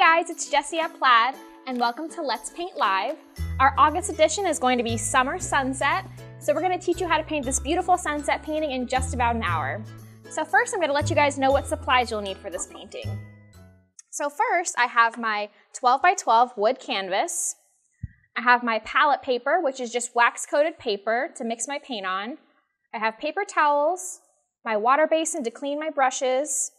guys, it's Jessie at Plaid, and welcome to Let's Paint Live. Our August edition is going to be Summer Sunset, so we're going to teach you how to paint this beautiful sunset painting in just about an hour. So first I'm going to let you guys know what supplies you'll need for this painting. So first I have my 12 by 12 wood canvas. I have my palette paper, which is just wax-coated paper to mix my paint on. I have paper towels, my water basin to clean my brushes,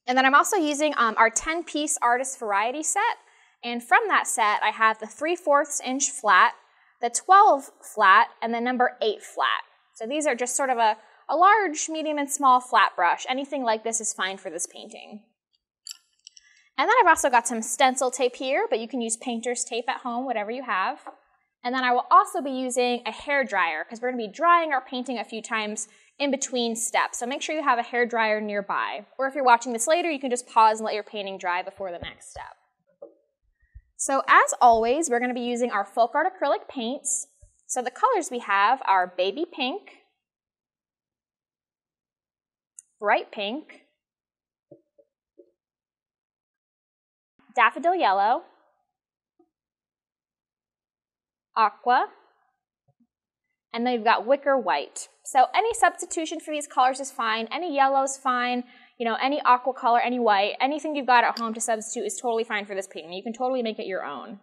and then I'm also using our 10-piece artist variety set. And from that set, I have the 3/4 inch flat, the 12 flat, and the number 8 flat. So these are just sort of a large, medium, and small flat brush. Anything like this is fine for this painting. And then I've also got some stencil tape here, but you can use painter's tape at home, whatever you have. And then I will also be using a hair dryer because we're going to be drying our painting a few times in between steps. So make sure you have a hair dryer nearby. Or if you're watching this later, you can just pause and let your painting dry before the next step. So as always, we're going to be using our Folk Art acrylic paints. So the colors we have are baby pink, bright pink, daffodil yellow, aqua, and then you've got wicker white. So any substitution for these colors is fine. Any yellow is fine. You know, any aqua color, any white, anything you've got at home to substitute is totally fine for this painting. You can totally make it your own.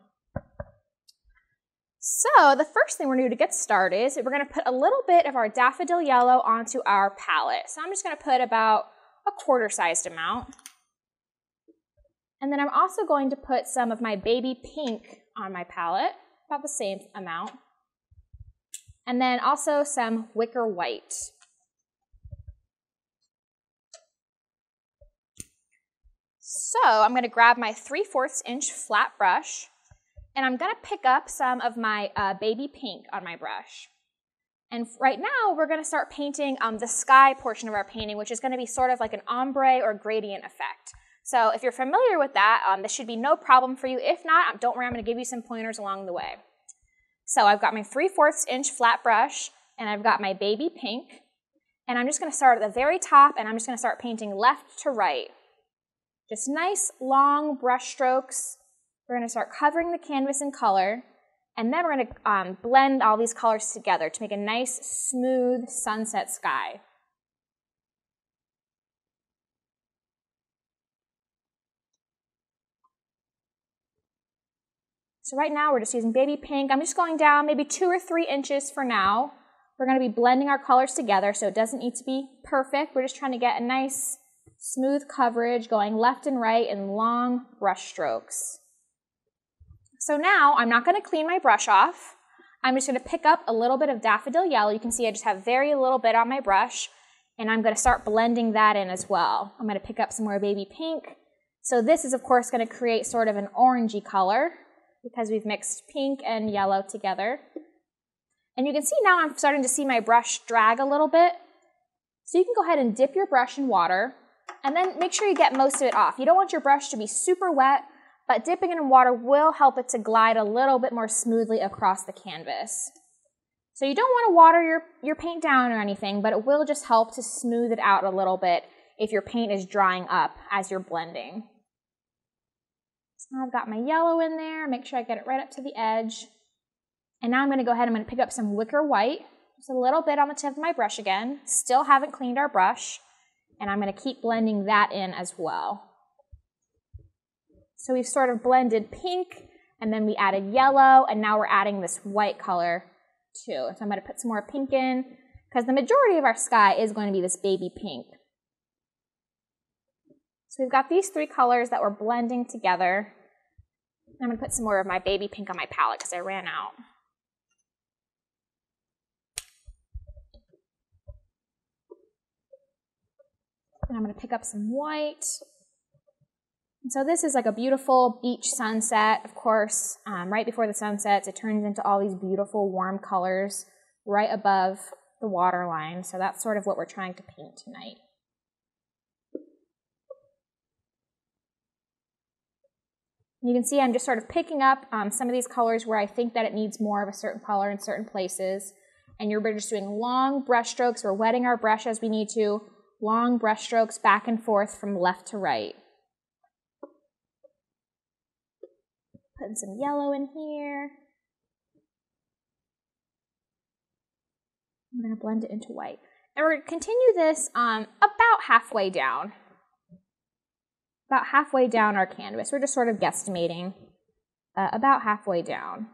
So the first thing we're going to do to get started is we're going to put a little bit of our daffodil yellow onto our palette. So I'm just going to put about a quarter-sized amount. And then I'm also going to put some of my baby pink on my palette, about the same amount. And then also some wicker white. So I'm going to grab my 3/4 inch flat brush, and I'm going to pick up some of my baby pink on my brush. And right now we're going to start painting the sky portion of our painting, which is going to be sort of like an ombre or gradient effect. So if you're familiar with that, this should be no problem for you. If not, don't worry, I'm going to give you some pointers along the way. So I've got my 3/4 inch flat brush, and I've got my baby pink, and I'm just going to start at the very top, and I'm just going to start painting left to right. Just nice long brush strokes. We're going to start covering the canvas in color, and then we're going to blend all these colors together to make a nice smooth sunset sky. So right now we're just using baby pink. I'm just going down maybe 2 or 3 inches for now. We're going to be blending our colors together, so it doesn't need to be perfect. We're just trying to get a nice smooth coverage going left and right in long brush strokes. So now I'm not going to clean my brush off. I'm just going to pick up a little bit of daffodil yellow. You can see I just have very little bit on my brush, and I'm going to start blending that in as well. I'm going to pick up some more baby pink. So this is of course going to create sort of an orangey color, because we've mixed pink and yellow together. And you can see now I'm starting to see my brush drag a little bit. So you can go ahead and dip your brush in water, and then make sure you get most of it off. You don't want your brush to be super wet, but dipping it in water will help it to glide a little bit more smoothly across the canvas. So you don't want to water your paint down or anything, but it will just help to smooth it out a little bit if your paint is drying up as you're blending. I've got my yellow in there, make sure I get it right up to the edge. And now I'm going to go ahead and I'm going to pick up some wicker white, just a little bit on the tip of my brush again. Still haven't cleaned our brush, and I'm going to keep blending that in as well. So we've sort of blended pink, and then we added yellow, and now we're adding this white color too. So I'm going to put some more pink in, because the majority of our sky is going to be this baby pink. So we've got these 3 colors that we're blending together. I'm going to put some more of my baby pink on my palette because I ran out. And I'm going to pick up some white. And so this is like a beautiful beach sunset, of course. Right before the sun sets, it turns into all these beautiful warm colors right above the water line. So that's sort of what we're trying to paint tonight. You can see I'm just sort of picking up some of these colors where I think that it needs more of a certain color in certain places. And we're just doing long brush strokes. We're wetting our brush as we need to. Long brush strokes back and forth from left to right. Putting some yellow in here. I'm going to blend it into white. And we're going to continue this about halfway down. About halfway down our canvas. We're just sort of guesstimating about halfway down.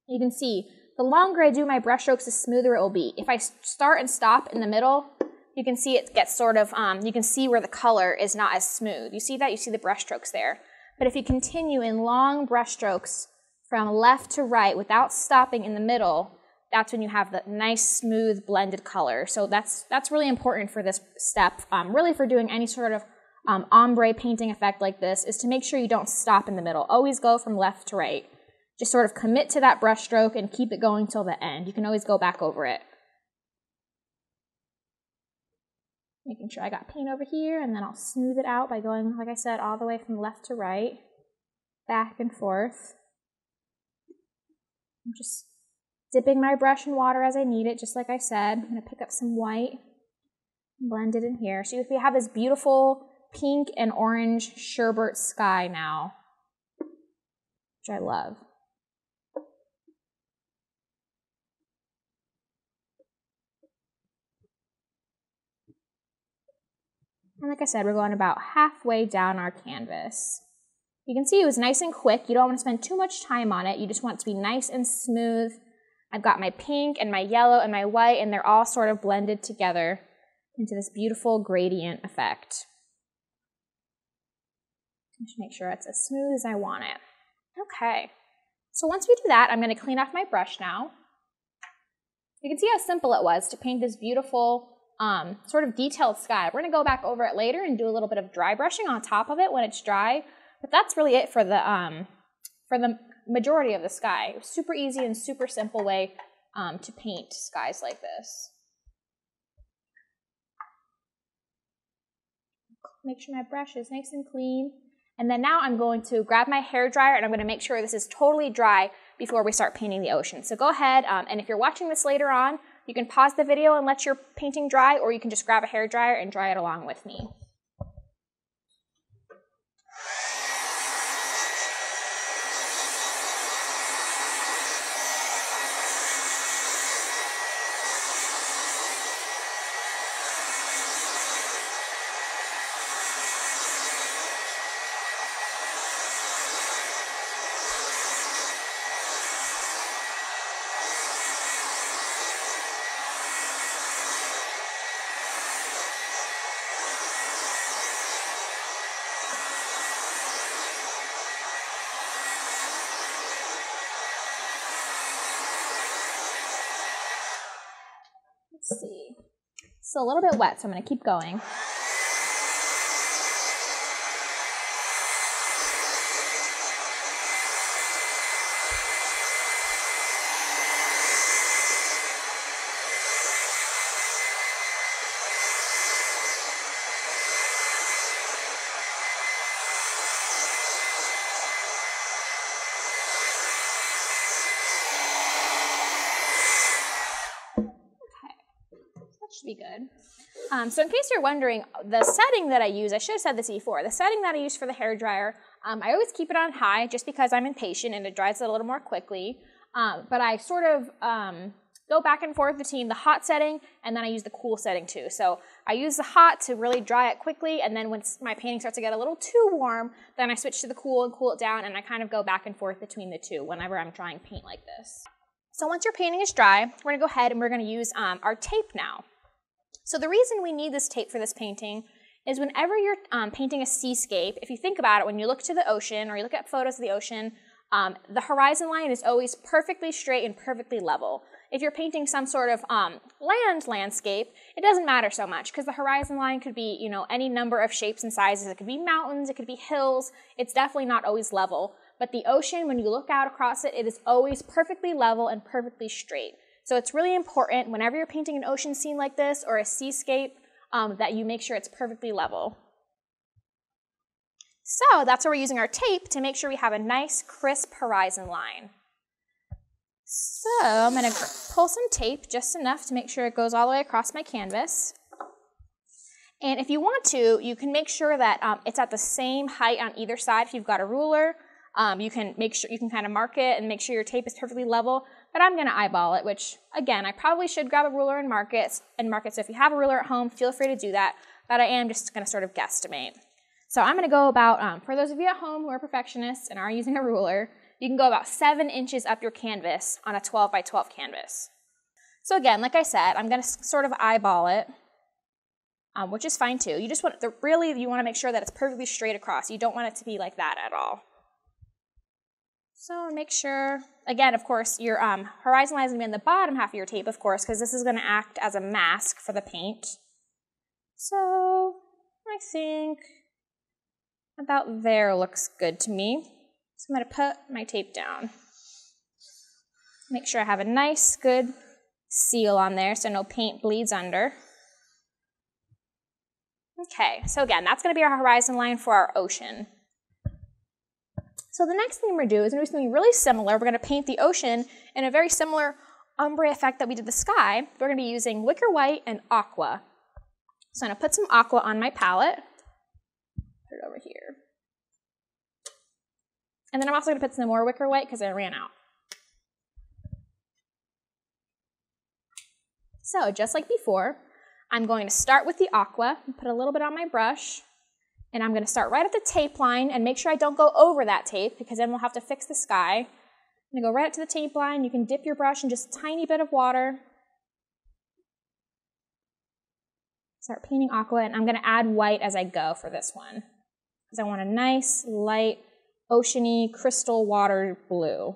You can see the longer I do my brush strokes, the smoother it will be. If I start and stop in the middle, you can see it gets sort of, you can see where the color is not as smooth. You see that? You see the brush strokes there. But if you continue in long brush strokes from left to right without stopping in the middle, that's when you have the nice, smooth, blended color. So that's really important for this step, really for doing any sort of ombre painting effect like this, is to make sure you don't stop in the middle. Always go from left to right. Just sort of commit to that brush stroke and keep it going till the end. You can always go back over it. Making sure I got paint over here, and then I'll smooth it out by going, like I said, all the way from left to right, back and forth. I'm just dipping my brush in water as I need it, just like I said. I'm going to pick up some white and blend it in here. So we have this beautiful pink and orange sherbet sky now, which I love. And like I said, we're going about halfway down our canvas. You can see it was nice and quick. You don't want to spend too much time on it. You just want it to be nice and smooth. I've got my pink and my yellow and my white, and they're all sort of blended together into this beautiful gradient effect. Just make sure it's as smooth as I want it. Okay, so once we do that, I'm going to clean off my brush now. You can see how simple it was to paint this beautiful sort of detailed sky. We're going to go back over it later and do a little bit of dry brushing on top of it when it's dry, but that's really it for the majority of the sky. It was super easy and super simple way to paint skies like this. Make sure my brush is nice and clean. And then now I'm going to grab my hairdryer and I'm going to make sure this is totally dry before we start painting the ocean. So go ahead, and if you're watching this later on, you can pause the video and let your painting dry, or you can just grab a hairdryer and dry it along with me. Let's see. It's a little bit wet, so I'm going to keep going. Should be good. So in case you're wondering, the setting that I use, I should have said this before, the setting that I use for the hairdryer, I always keep it on high just because I'm impatient and it dries it a little more quickly. But I sort of go back and forth between the hot setting and then I use the cool setting too. So I use the hot to really dry it quickly, and then when my painting starts to get a little too warm, then I switch to the cool and cool it down, and I kind of go back and forth between the two whenever I'm drying paint like this. So once your painting is dry, we're going to go ahead and we're going to use our tape now. So the reason we need this tape for this painting is whenever you're painting a seascape, if you think about it, when you look to the ocean or you look at photos of the ocean, the horizon line is always perfectly straight and perfectly level. If you're painting some sort of landscape, it doesn't matter so much because the horizon line could be, you know, any number of shapes and sizes. It could be mountains, it could be hills. It's definitely not always level. But the ocean, when you look out across it, it is always perfectly level and perfectly straight. So it's really important whenever you're painting an ocean scene like this or a seascape that you make sure it's perfectly level. So that's where we're using our tape to make sure we have a nice crisp horizon line. So I'm going to pull some tape just enough to make sure it goes all the way across my canvas. And if you want to, you can make sure that it's at the same height on either side if you've got a ruler. You can make sure, you can kind of mark it and make sure your tape is perfectly level, but I'm going to eyeball it, which again, I probably should grab a ruler and mark it. So if you have a ruler at home, feel free to do that, but I am just going to sort of guesstimate. So I'm going to go about, for those of you at home who are perfectionists and are using a ruler, you can go about 7 inches up your canvas on a 12 by 12 canvas. So again, like I said, I'm going to sort of eyeball it, which is fine too. You just want, you want to make sure that it's perfectly straight across. You don't want it to be like that at all. So make sure, again, of course, your horizon line is going to be in the bottom half of your tape, of course, because this is going to act as a mask for the paint. So I think about there looks good to me. So I'm going to put my tape down. Make sure I have a nice, good seal on there so no paint bleeds under. Okay, so again, that's going to be our horizon line for our ocean. So the next thing we're going to do is going to do something really similar. We're going to paint the ocean in a very similar ombre effect that we did the sky. We're going to be using wicker white and aqua. So I'm going to put some aqua on my palette. Put it over here. And then I'm also going to put some more wicker white because I ran out. So just like before, I'm going to start with the aqua and put a little bit on my brush. And I'm going to start right at the tape line and make sure I don't go over that tape because then we'll have to fix the sky. I'm going to go right up to the tape line. You can dip your brush in just a tiny bit of water. Start painting aqua, and I'm going to add white as I go for this one because I want a nice, light, oceany, crystal water blue.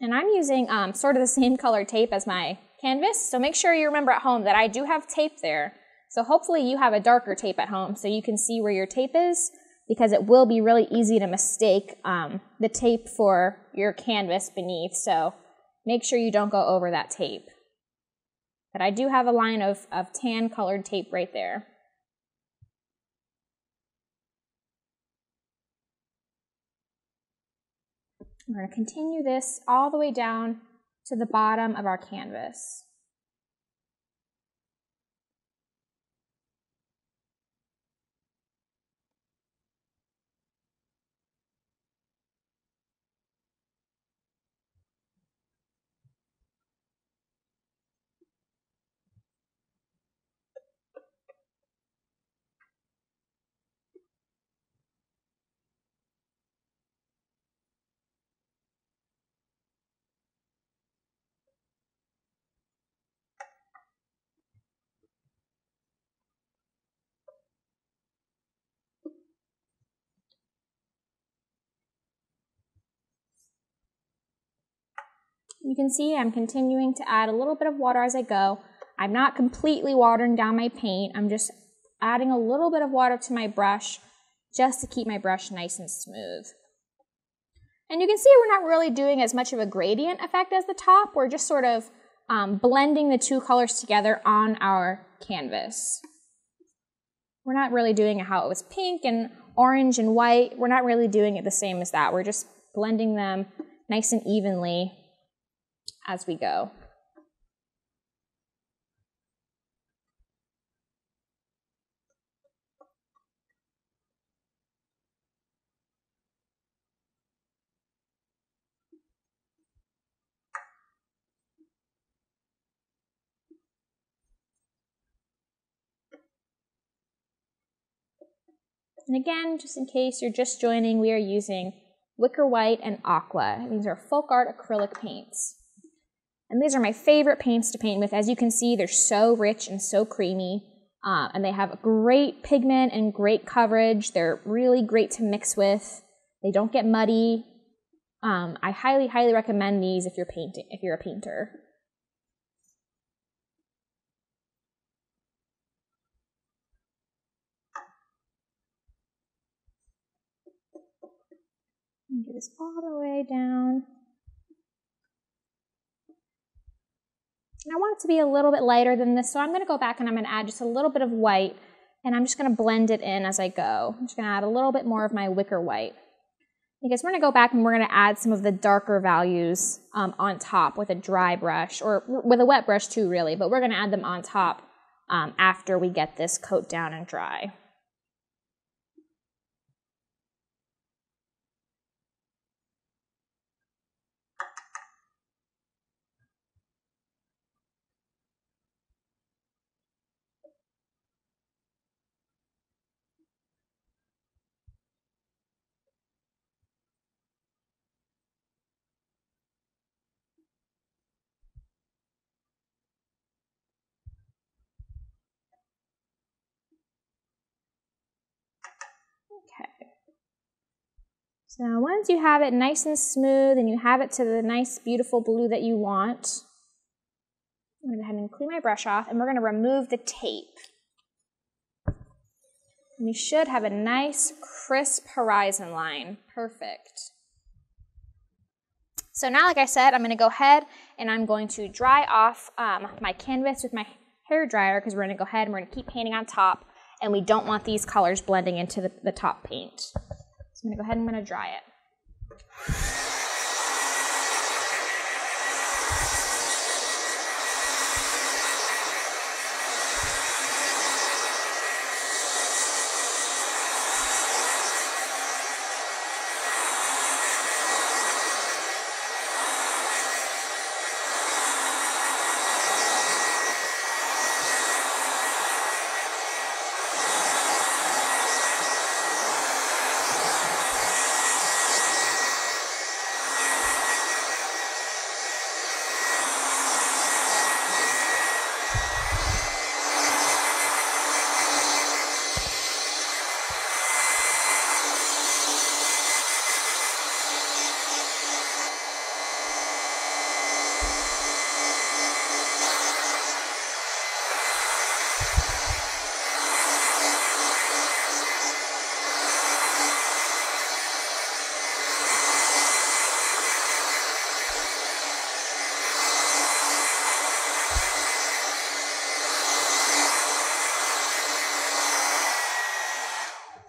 And I'm using sort of the same color tape as my canvas, so make sure you remember at home that I do have tape there. So hopefully you have a darker tape at home so you can see where your tape is, because it will be really easy to mistake the tape for your canvas beneath, so make sure you don't go over that tape. But I do have a line of tan colored tape right there. We're going to continue this all the way down to the bottom of our canvas. You can see I'm continuing to add a little bit of water as I go. I'm not completely watering down my paint. I'm just adding a little bit of water to my brush just to keep my brush nice and smooth. And you can see we're not really doing as much of a gradient effect as the top. We're just sort of blending the two colors together on our canvas. We're not really doing how it was pink and orange and white. We're not really doing it the same as that. We're just blending them nice and evenly as we go. And again, just in case you're just joining, we are using wicker white and aqua. These are folk art acrylic paints. And these are my favorite paints to paint with. As you can see, they're so rich and so creamy. And they have great pigment and great coverage. They're really great to mix with. They don't get muddy. I highly, highly recommend these if you're a painter. Get this all the way down. And I want it to be a little bit lighter than this, so I'm going to go back and I'm going to add just a little bit of white, and I'm just going to blend it in as I go. I'm just going to add a little bit more of my wicker white. Because we're going to go back and we're going to add some of the darker values on top with a dry brush, or with a wet brush too, really, but we're going to add them on top after we get this coat down and dry. Okay. So now once you have it nice and smooth and you have it to the nice, beautiful blue that you want, I'm going to go ahead and clean my brush off, and we're going to remove the tape. And we should have a nice, crisp horizon line. Perfect. So now, like I said, I'm going to go ahead and I'm going to dry off my canvas with my hair dryer, because we're going to go ahead and we're going to keep painting on top, and we don't want these colors blending into the top paint. So I'm going to go ahead and I'm going to dry it.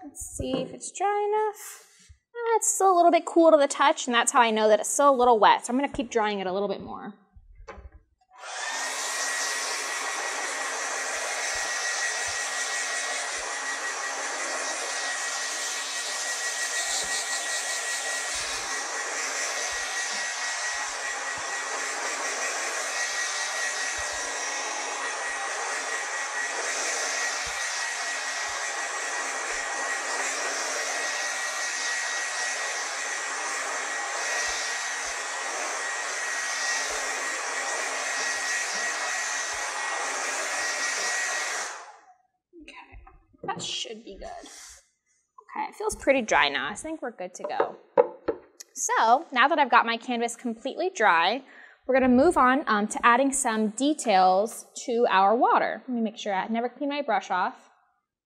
Let's see if it's dry enough. It's still a little bit cool to the touch, and that's how I know that it's still a little wet. So I'm going to keep drying it a little bit more. That should be good. Okay, it feels pretty dry now. I think we're good to go. So now that I've got my canvas completely dry, we're going to move on to adding some details to our water. Let me make sure I never clean my brush off.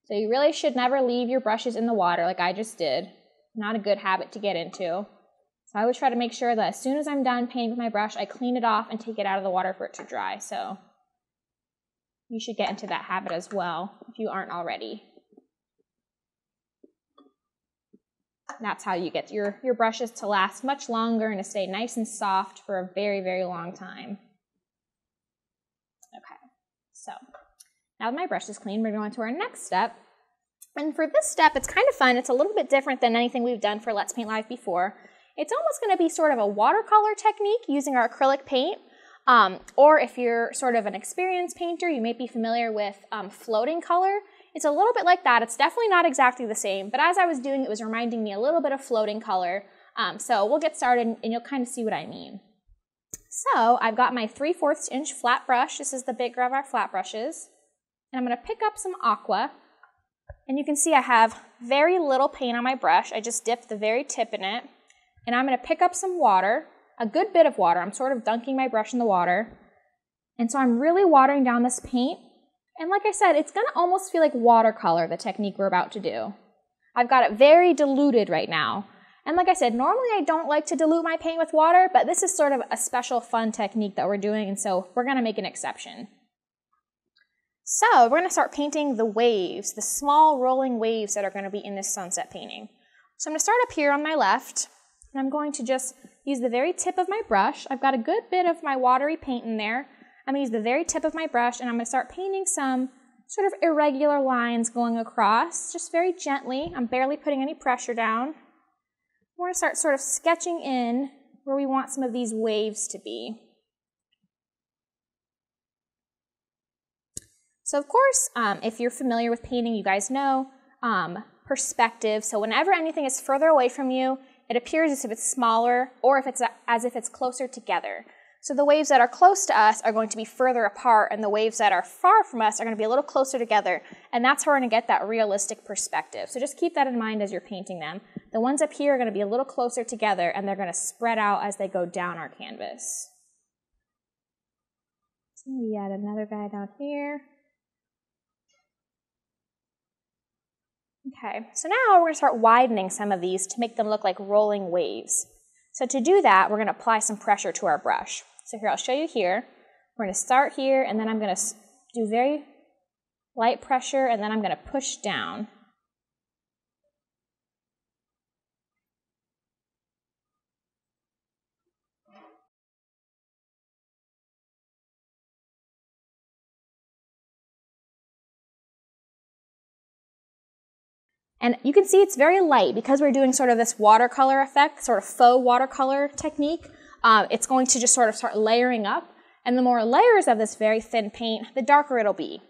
So you really should never leave your brushes in the water like I just did. Not a good habit to get into. So I always try to make sure that as soon as I'm done painting with my brush, I clean it off and take it out of the water for it to dry. So you should get into that habit as well if you aren't already. That's how you get your brushes to last much longer and to stay nice and soft for a very, very long time. Okay, so now that my brush is clean, we're going to go on to our next step. And for this step, it's kind of fun. It's a little bit different than anything we've done for Let's Paint Live before. It's almost going to be sort of a watercolor technique using our acrylic paint. Or if you're sort of an experienced painter, you may be familiar with floating color. It's a little bit like that. It's definitely not exactly the same, but as I was doing, it was reminding me a little bit of floating color. So we'll get started and you'll kind of see what I mean. So I've got my 3/4 inch flat brush. This is the bigger of our flat brushes. And I'm going to pick up some aqua. And you can see I have very little paint on my brush. I just dipped the very tip in it. And I'm going to pick up some water, a good bit of water. I'm sort of dunking my brush in the water. And so I'm really watering down this paint. And like I said, it's going to almost feel like watercolor, the technique we're about to do. I've got it very diluted right now. And like I said, normally I don't like to dilute my paint with water, but this is sort of a special fun technique that we're doing, and so we're going to make an exception. So we're going to start painting the waves, the small rolling waves that are going to be in this sunset painting. So I'm going to start up here on my left, and I'm going to just use the very tip of my brush. I've got a good bit of my watery paint in there. I'm going to use the very tip of my brush, and I'm going to start painting some sort of irregular lines going across, just very gently. I'm barely putting any pressure down. We're going to start sort of sketching in where we want some of these waves to be. So of course, if you're familiar with painting, you guys know perspective. So whenever anything is further away from you, it appears as if it's smaller or if it's as if it's closer together. So the waves that are close to us are going to be further apart, and the waves that are far from us are going to be a little closer together, and that's how we're going to get that realistic perspective. So just keep that in mind as you're painting them. The ones up here are going to be a little closer together, and they're going to spread out as they go down our canvas. So maybe add another guy down here. Okay, so now we're going to start widening some of these to make them look like rolling waves. So to do that, we're going to apply some pressure to our brush. So here, I'll show you here. We're going to start here, and then I'm going to do very light pressure, and then I'm going to push down. And you can see it's very light because we're doing sort of this watercolor effect, sort of faux watercolor technique. It's going to just sort of start layering up. And the more layers of this very thin paint, the darker it'll be.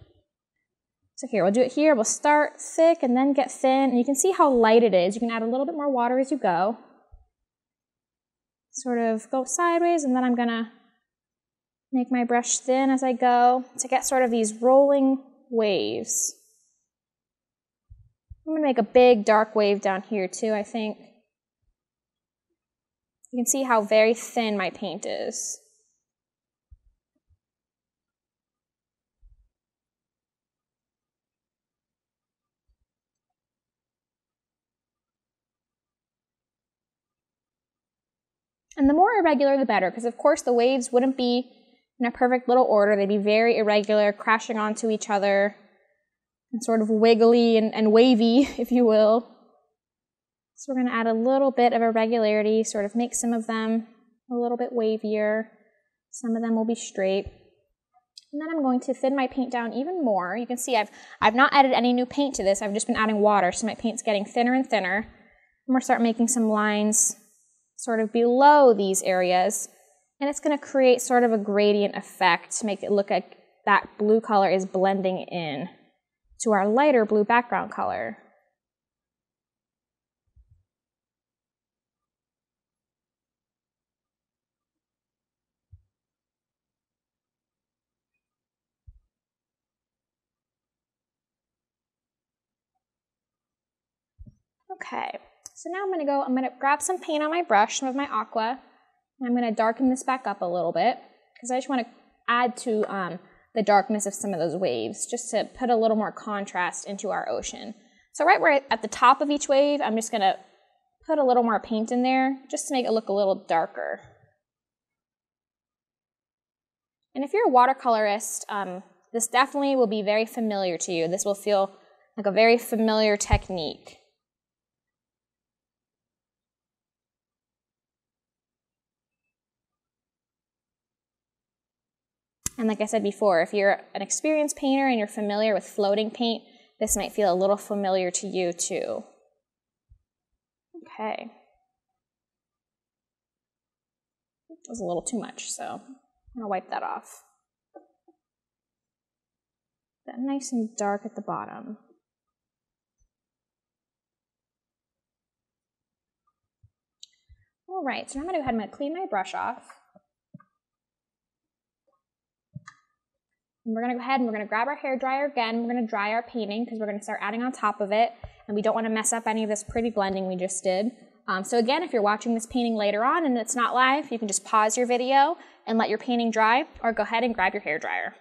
So here, we'll do it here. We'll start thick and then get thin. And you can see how light it is. You can add a little bit more water as you go. Sort of go sideways, and then I'm going to make my brush thin as I go to get sort of these rolling waves. I'm going to make a big dark wave down here too, I think. You can see how very thin my paint is. And the more irregular, the better, because of course the waves wouldn't be in a perfect little order. They'd be very irregular, crashing onto each other, and sort of wiggly and wavy, if you will. So we're going to add a little bit of irregularity, sort of make some of them a little bit wavier. Some of them will be straight. And then I'm going to thin my paint down even more. You can see I've not added any new paint to this. I've just been adding water, so my paint's getting thinner and thinner. And we're going to start making some lines sort of below these areas. And it's going to create sort of a gradient effect to make it look like that blue color is blending in to our lighter blue background color. Okay, so now I'm going to grab some paint on my brush, some of my aqua, and I'm going to darken this back up a little bit because I just want to add to the darkness of some of those waves, just to put a little more contrast into our ocean. So right where at the top of each wave, I'm just going to put a little more paint in there just to make it look a little darker. And if you're a watercolorist, this definitely will be very familiar to you. This will feel like a very familiar technique. And like I said before, if you're an experienced painter and you're familiar with floating paint, this might feel a little familiar to you too. Okay. That was a little too much, so I'm going to wipe that off. That nice and dark at the bottom. All right, so now I'm going to go ahead and clean my brush off. And we're going to go ahead and we're going to grab our hairdryer again. We're going to dry our painting because we're going to start adding on top of it. And we don't want to mess up any of this pretty blending we just did. So again, if you're watching this painting later on and it's not live, you can just pause your video and let your painting dry, or go ahead and grab your hairdryer.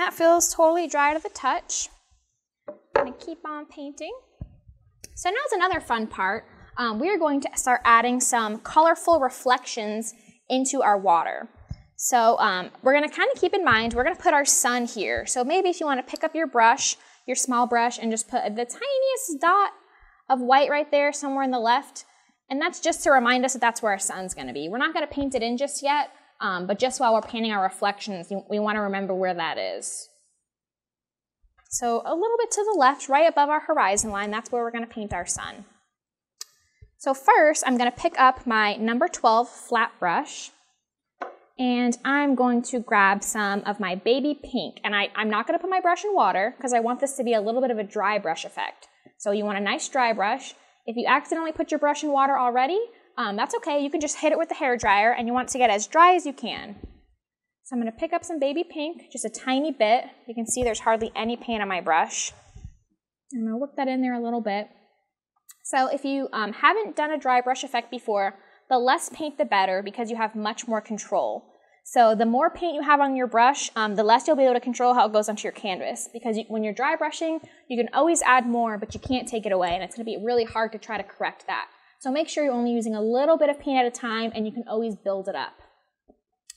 that feels totally dry to the touch. I'm gonna keep on painting. So now's another fun part. We are going to start adding some colorful reflections into our water. So we're gonna kind of keep in mind, we're gonna put our sun here. So maybe if you wanna pick up your brush, your small brush, and just put the tiniest dot of white right there somewhere in the left. And that's just to remind us that that's where our sun's gonna be. We're not gonna paint it in just yet, but just while we're painting our reflections, we wanna remember where that is. So a little bit to the left, right above our horizon line, that's where we're gonna paint our sun. So first, I'm gonna pick up my number 12 flat brush, and I'm going to grab some of my baby pink. And I'm not gonna put my brush in water because I want this to be a little bit of a dry brush effect. So you want a nice dry brush. If you accidentally put your brush in water already, that's okay. You can just hit it with the hairdryer, and you want it to get as dry as you can. So I'm gonna pick up some baby pink, just a tiny bit. You can see there's hardly any paint on my brush. I'm gonna work that in there a little bit. So if you haven't done a dry brush effect before, the less paint the better because you have much more control. So the more paint you have on your brush, the less you'll be able to control how it goes onto your canvas. Because when you're dry brushing, you can always add more, but you can't take it away, and it's gonna be really hard to try to correct that. So make sure you're only using a little bit of paint at a time, and you can always build it up.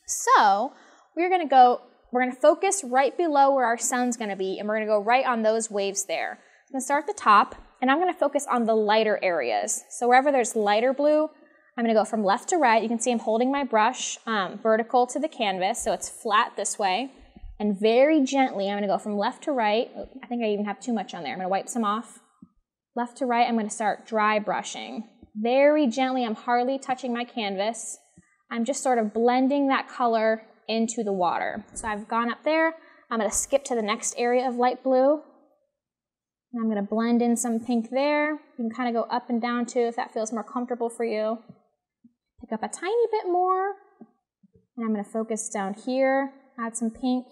So we're gonna focus right below where our sun's gonna be, and we're gonna go right on those waves there. I'm gonna start at the top, and I'm gonna focus on the lighter areas. So wherever there's lighter blue, I'm gonna go from left to right. You can see I'm holding my brush vertical to the canvas, so it's flat this way. And very gently, I'm gonna go from left to right. Oh, I think I even have too much on there. I'm gonna wipe some off. Left to right, I'm gonna start dry brushing. Very gently, I'm hardly touching my canvas. I'm just sort of blending that color into the water. So I've gone up there. I'm gonna skip to the next area of light blue. And I'm gonna blend in some pink there. You can kind of go up and down too if that feels more comfortable for you. Pick up a tiny bit more, and I'm gonna focus down here, add some pink.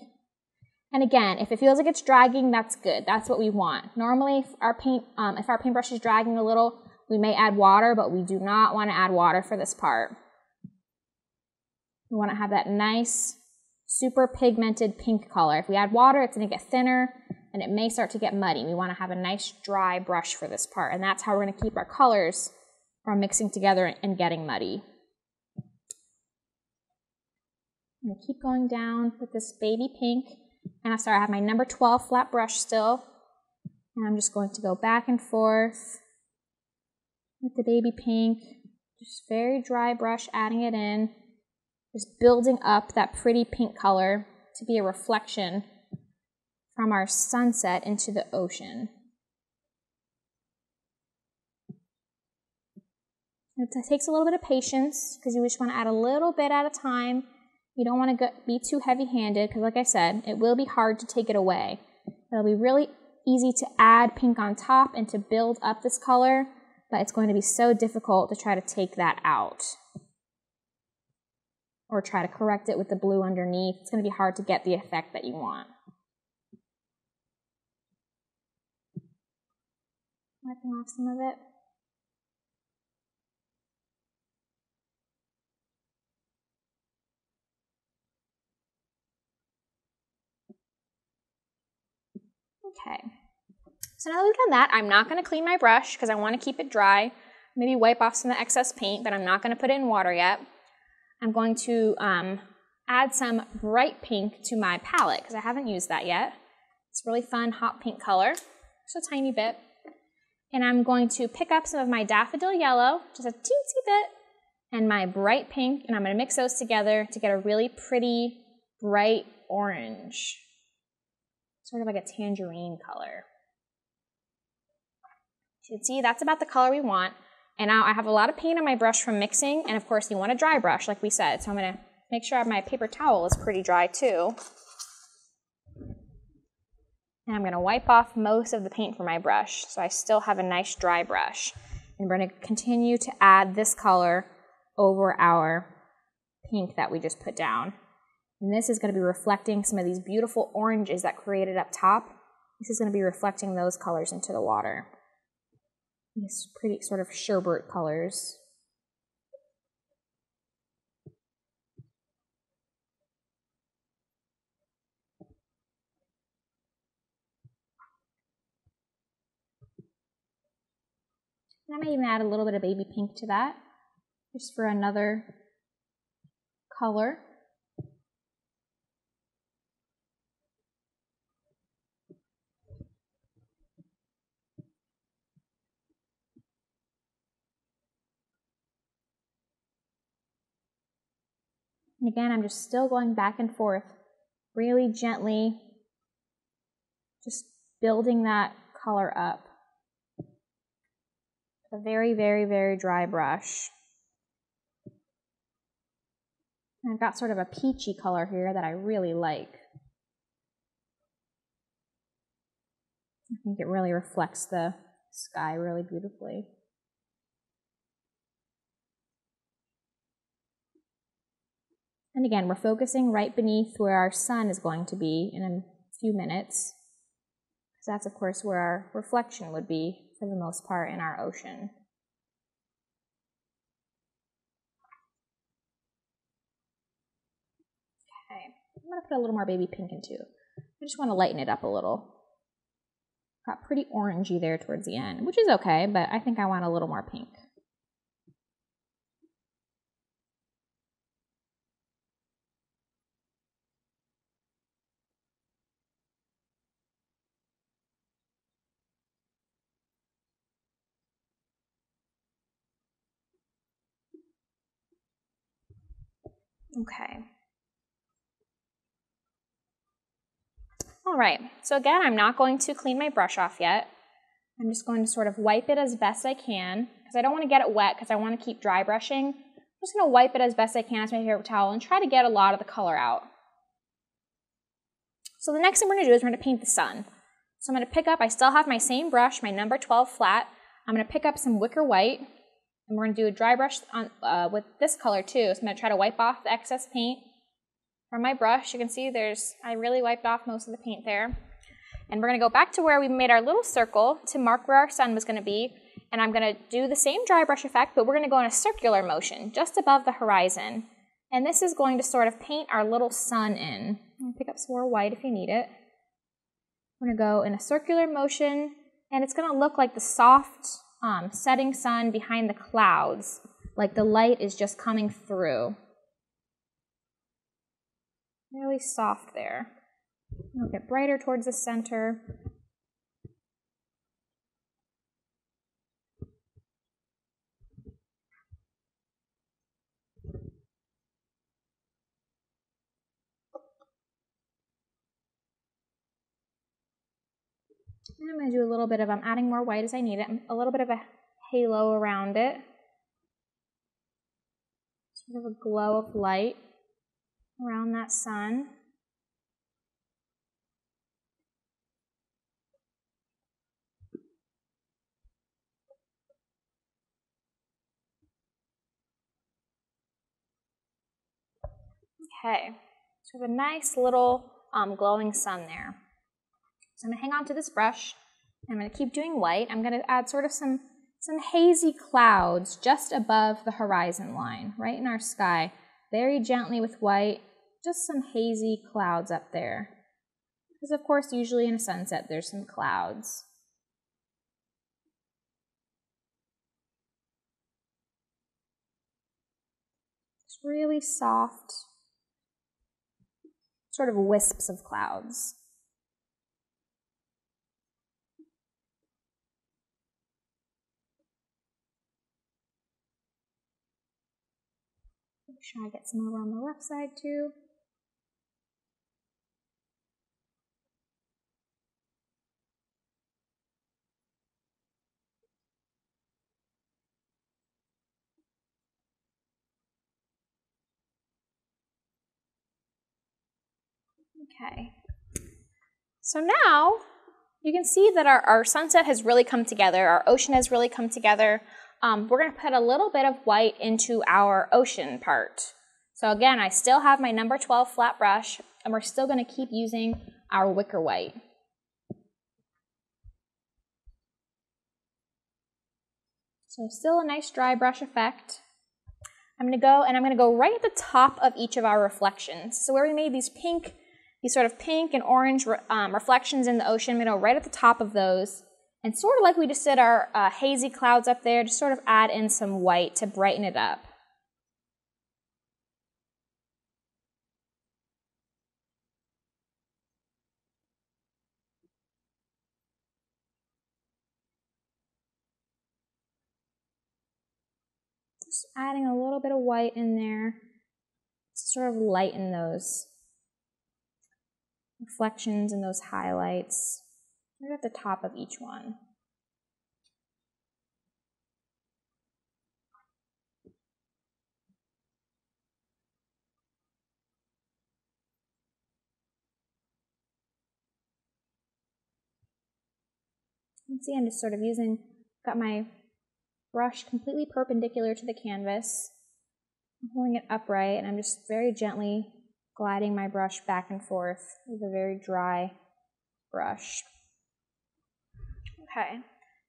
And again, if it feels like it's dragging, that's good. That's what we want. Normally, if our paintbrush is dragging a little, we may add water, but we do not wanna add water for this part. We wanna have that nice, super pigmented pink color. If we add water, it's gonna get thinner, and it may start to get muddy. We wanna have a nice dry brush for this part, and that's how we're gonna keep our colors from mixing together and getting muddy. I'm gonna keep going down with this baby pink, and I have my number 12 flat brush still, and I'm just going to go back and forth with the baby pink, just very dry brush, adding it in, just building up that pretty pink color to be a reflection from our sunset into the ocean. It takes a little bit of patience because you just want to add a little bit at a time. You don't want to be too heavy-handed because, like I said, it will be hard to take it away. It'll be really easy to add pink on top and to build up this color, but it's going to be so difficult to try to take that out or try to correct it with the blue underneath. It's going to be hard to get the effect that you want. Wiping off some of it. Okay, so now that we've done that, I'm not going to clean my brush because I want to keep it dry. Maybe wipe off some of the excess paint, but I'm not going to put it in water yet. I'm going to add some bright pink to my palette because I haven't used that yet. It's a really fun hot pink color, just a tiny bit. And I'm going to pick up some of my daffodil yellow, just a teensy bit, and my bright pink, and I'm going to mix those together to get a really pretty bright orange. Sort of like a tangerine color. You can see that's about the color we want. And now I have a lot of paint on my brush from mixing, and of course you want a dry brush like we said. So I'm gonna make sure my paper towel is pretty dry too. And I'm gonna wipe off most of the paint from my brush so I still have a nice dry brush. And we're gonna continue to add this color over our pink that we just put down. And this is going to be reflecting some of these beautiful oranges that created up top. This is going to be reflecting those colors into the water. These pretty sort of sherbet colors. And I might even add a little bit of baby pink to that, just for another color. And again, I'm just still going back and forth, really gently, just building that color up. A very, very, very dry brush. And I've got sort of a peachy color here that I really like. I think it really reflects the sky really beautifully. And again, we're focusing right beneath where our sun is going to be in a few minutes. Because that's, of course, where our reflection would be for the most part in our ocean. Okay, I'm going to put a little more baby pink in too. I just want to lighten it up a little. Got pretty orangey there towards the end, which is okay, but I think I want a little more pink. Okay. All right, so again, I'm not going to clean my brush off yet. I'm just going to sort of wipe it as best I can, because I don't want to get it wet because I want to keep dry brushing. I'm just going to wipe it as best I can with my paper towel and try to get a lot of the color out. So the next thing we're going to do is we're going to paint the sun. So I'm going to pick up, I still have my same brush, my number 12 flat. I'm going to pick up some wicker white, and we're going to do a dry brush on, with this color too. So I'm going to try to wipe off the excess paint from my brush. You can see I really wiped off most of the paint there. And we're going to go back to where we made our little circle to mark where our sun was going to be. And I'm going to do the same dry brush effect, but we're going to go in a circular motion just above the horizon. And this is going to sort of paint our little sun in. Pick up some more white if you need it. We're going to go in a circular motion, and it's going to look like the soft setting sun behind the clouds, like the light is just coming through. Really soft there. It'll get brighter towards the center. And I'm going to do a little bit of, I'm adding more white as I need it, a little bit of a halo around it. Sort of a glow of light around that sun. Okay, so we have a nice little glowing sun there. So I'm going to hang on to this brush, and I'm going to keep doing white. I'm going to add sort of some hazy clouds just above the horizon line, right in our sky. Very gently with white, just some hazy clouds up there. Because of course, usually in a sunset, there's some clouds. It's really soft, sort of wisps of clouds. Make sure I get some over on the left side too. Okay, so now you can see that our sunset has really come together, our ocean has really come together. We're going to put a little bit of white into our ocean part. So again, I still have my number 12 flat brush, and we're still going to keep using our wicker white. So still a nice dry brush effect. I'm going to go right at the top of each of our reflections. So where we made these sort of pink and orange reflections in the ocean, I'm going to go right at the top of those, And sort of like we just did our hazy clouds up there, just sort of add in some white to brighten it up. Just adding a little bit of white in there to sort of lighten those reflections and those highlights right at the top of each one. You can see I'm just sort of got my brush completely perpendicular to the canvas. I'm holding it upright, and I'm just very gently gliding my brush back and forth with a very dry brush. Okay,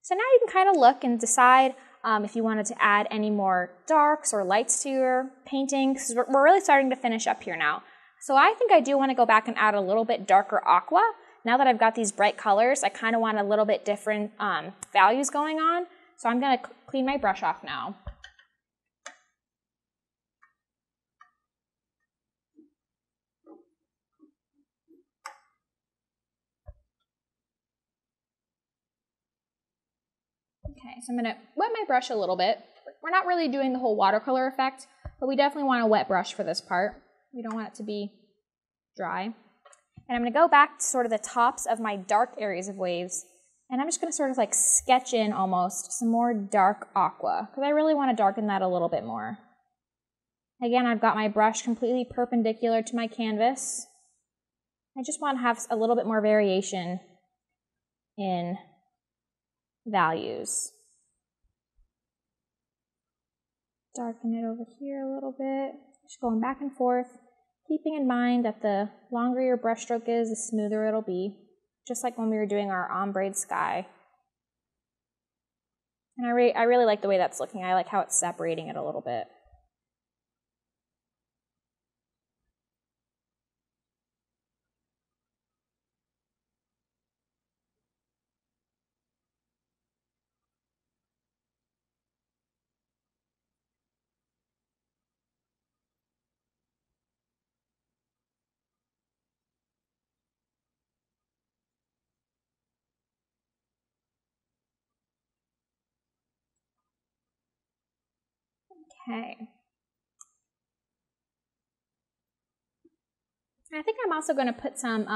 so now you can kind of look and decide if you wanted to add any more darks or lights to your painting, because we're really starting to finish up here now. So I think I do want to go back and add a little bit darker aqua. Now that I've got these bright colors, I kind of want a little bit different values going on. So I'm going to clean my brush off now. Okay, so I'm going to wet my brush a little bit. We're not really doing the whole watercolor effect, but we definitely want a wet brush for this part. We don't want it to be dry. And I'm going to go back to sort of the tops of my dark areas of waves, and I'm just going to sort of like sketch in almost some more dark aqua, because I really want to darken that a little bit more. Again, I've got my brush completely perpendicular to my canvas. I just want to have a little bit more variation in values. Darken it over here a little bit, just going back and forth, keeping in mind that the longer your brush stroke is, the smoother it'll be, just like when we were doing our ombre sky. And I really like the way that's looking. I like how it's separating it a little bit. Okay. I think I'm also going to put some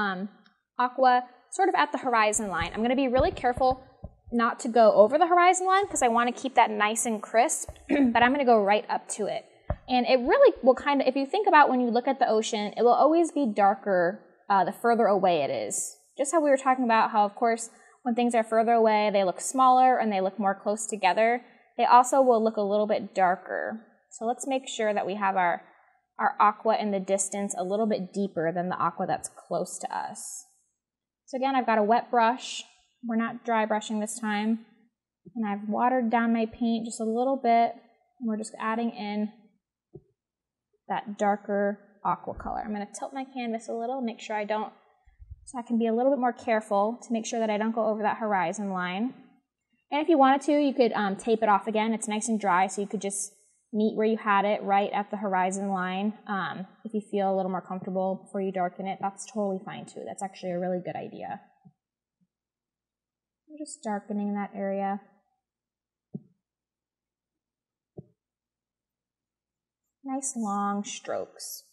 aqua sort of at the horizon line. I'm going to be really careful not to go over the horizon line because I want to keep that nice and crisp, but I'm going to go right up to it. And it really will kind of, if you think about when you look at the ocean, it will always be darker the further away it is. Just how we were talking about how, of course, when things are further away, they look smaller and they look more close together. They also will look a little bit darker. So let's make sure that we have our aqua in the distance a little bit deeper than the aqua that's close to us. So again, I've got a wet brush. We're not dry brushing this time. And I've watered down my paint just a little bit. And we're just adding in that darker aqua color. I'm going to tilt my canvas a little, make sure so I can be a little bit more careful to make sure that I don't go over that horizon line. And if you wanted to, you could tape it off again. It's nice and dry, so you could just meet where you had it right at the horizon line. If you feel a little more comfortable before you darken it, that's totally fine too. That's actually a really good idea. I'm just darkening that area. Nice long strokes.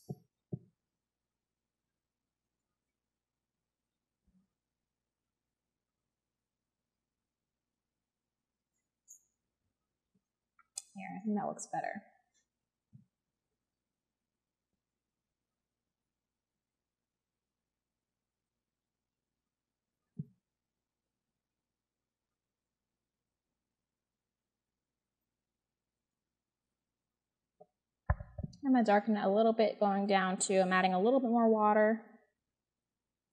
Here, I think that looks better. I'm going to darken it a little bit going down to, I'm adding a little bit more water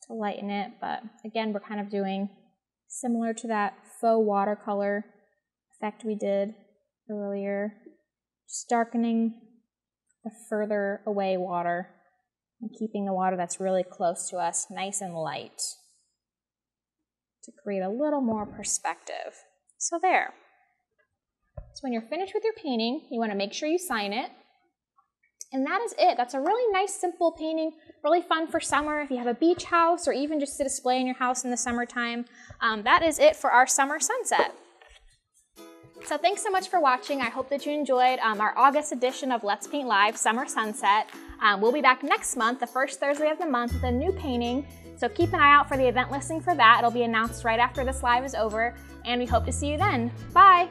to lighten it, but again, we're kind of doing similar to that faux watercolor effect we did earlier, just darkening the further away water and keeping the water that's really close to us nice and light to create a little more perspective. So there. So when you're finished with your painting, you want to make sure you sign it. And that is it. That's a really nice, simple painting, really fun for summer if you have a beach house or even just to display in your house in the summertime. That is it for our summer sunset. So thanks so much for watching. I hope that you enjoyed our August edition of Let's Paint Live Summer Sunset. We'll be back next month, the first Thursday of the month, with a new painting. So keep an eye out for the event listing for that. It'll be announced right after this live is over, and we hope to see you then. Bye!